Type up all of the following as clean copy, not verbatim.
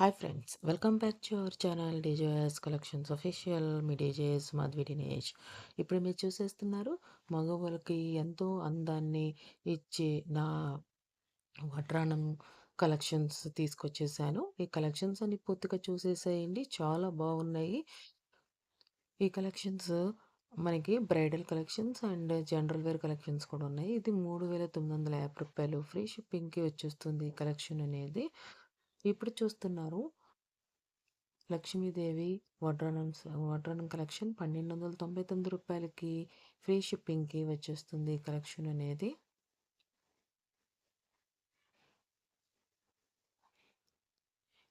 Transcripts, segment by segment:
Hi friends, welcome back to our channel DJS collections official. మీ DJS Madhavi Dinesh. ఇప్పుడు మీరు చూసేస్తున్నారు, మగవాళ్ళకి ఎంతో అందాన్ని ఇచ్చే నా వడ్రానం కలెక్షన్స్ తీసుకొచ్చేసాను. ఈ కలెక్షన్స్ అన్ని పూర్తిగా చూసేసేయండి, చాలా బాగున్నాయి. ఈ కలెక్షన్స్ మనకి bridal collections and general wear collections కూడా ఉన్నాయి. ఇది 3,950 రూపాయలు ఫ్రీ షిప్పింగ్కి వచ్చేస్తుంది ఈ కలెక్షన్ అనేది. ఇప్పుడు చూస్తున్నారు లక్ష్మీదేవి వడ్రానం కలెక్షన్ 1,299 రూపాయలకి ఫ్రీ షిప్పింగ్కి వచ్చేస్తుంది ఈ కలెక్షన్ అనేది.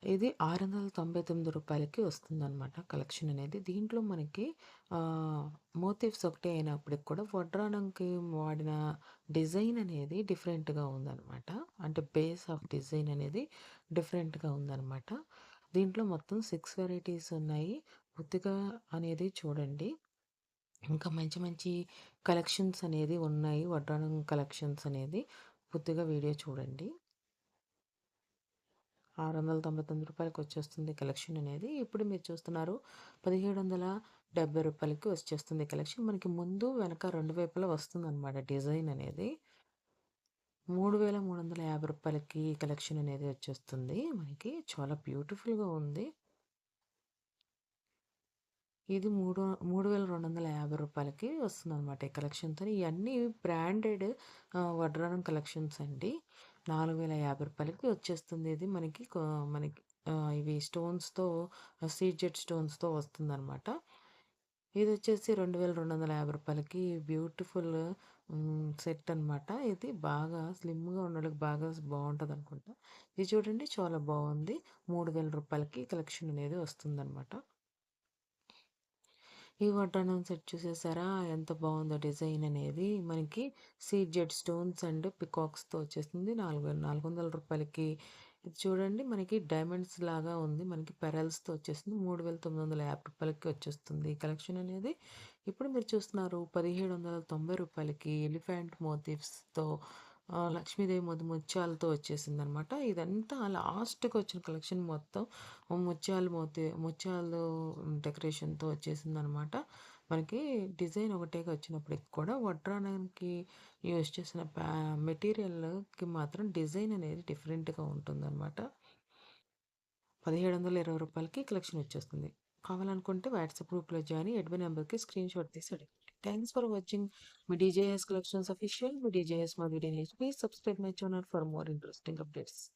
ఇది 699 రూపాయలకి వస్తుందన్నమాట కలెక్షన్ అనేది. దీంట్లో మనకి మోటివ్స్ ఒకటే అయినప్పటికి కూడా వడ్రానంకి వాడిన డిజైన్ అనేది డిఫరెంట్గా ఉందన్నమాట. అంటే బేస్ ఆఫ్ డిజైన్ అనేది డిఫరెంట్గా ఉందన్నమాట. దీంట్లో మొత్తం 6 వెరైటీస్ ఉన్నాయి. పూర్తిగా అనేది చూడండి. ఇంకా మంచి మంచి కలెక్షన్స్ అనేది ఉన్నాయి. వడ్రానం కలెక్షన్స్ అనేది పూర్తిగా వీడియో చూడండి. 699 రూపాయలకి వచ్చేస్తుంది కలెక్షన్ అనేది. ఇప్పుడు మీరు చూస్తున్నారు 1770 రూపాయలకి వచ్చేస్తుంది కలెక్షన్. మనకి ముందు వెనక రెండు వైపులా వస్తుందన్నమాట డిజైన్ అనేది. 3,350 రూపాయలకి కలెక్షన్ అనేది వచ్చేస్తుంది మనకి. చాలా బ్యూటిఫుల్గా ఉంది. ఇది 3,250 రూపాయలకి వస్తుందన్నమాట ఈ కలెక్షన్తో. ఇవన్నీ బ్రాండెడ్ వడ్రానం కలెక్షన్స్ అండి. 4,050 రూపాయలకి వచ్చేస్తుంది ఇది మనకి. మనకి ఇవి స్టోన్స్తో, సీజెడ్ స్టోన్స్తో వస్తుందన్నమాట. ఇది వచ్చేసి 2,250 రూపాయలకి బ్యూటిఫుల్ సెట్ అనమాట. ఇది బాగా స్లిమ్గా ఉండడానికి బాగా బాగుంటుంది అనుకుంటా. ఇది చూడండి, చాలా బాగుంది. 3,000 రూపాయలకి కలెక్షన్ అనేది వస్తుందన్నమాట. ఈ వడ్డానం సెట్ చూసేసారా, ఎంత బాగుందో డిజైన్ అనేది. మనకి సీజెడ్ స్టోన్స్ అండ్ పికాక్స్తో వచ్చేస్తుంది 400 రూపాయలకి. ఇది చూడండి, మనకి డైమండ్స్ లాగా ఉంది. మనకి పెరల్స్తో వచ్చేస్తుంది 3,950 రూపాయలకి వచ్చేస్తుంది ఈ కలెక్షన్ అనేది. ఇప్పుడు మీరు చూస్తున్నారు 1,790 రూపాయలకి ఎలిఫెంట్ మోటివ్స్తో లక్ష్మీదేవి ముత్యాలతో వచ్చేసింది అనమాట. ఇదంతా లాస్ట్కి వచ్చిన కలెక్షన్ మొత్తం ముత్యాలు డెకరేషన్తో వచ్చేసింది అనమాట. మనకి డిజైన్ ఒకటేగా వచ్చినప్పటికి కూడా వడ్రానానికి యూజ్ చేసిన మెటీరియల్కి మాత్రం డిజైన్ అనేది డిఫరెంట్గా ఉంటుందన్నమాట. 1,720 రూపాయలకి కలెక్షన్ వచ్చేస్తుంది. కావాలనుకుంటే వాట్సాప్ గ్రూప్లో జాయిన్ అడ్మిన్ నెంబర్కి స్క్రీన్ షాట్ తీసి అడగండి. థ్యాంక్స్ ఫర్ వాచింగ్ మీ డీజేఎస్ కలెక్షన్స్ అఫీషియల్. మీ డీజేఎస్ మా video please subscribe my channel for more interesting updates.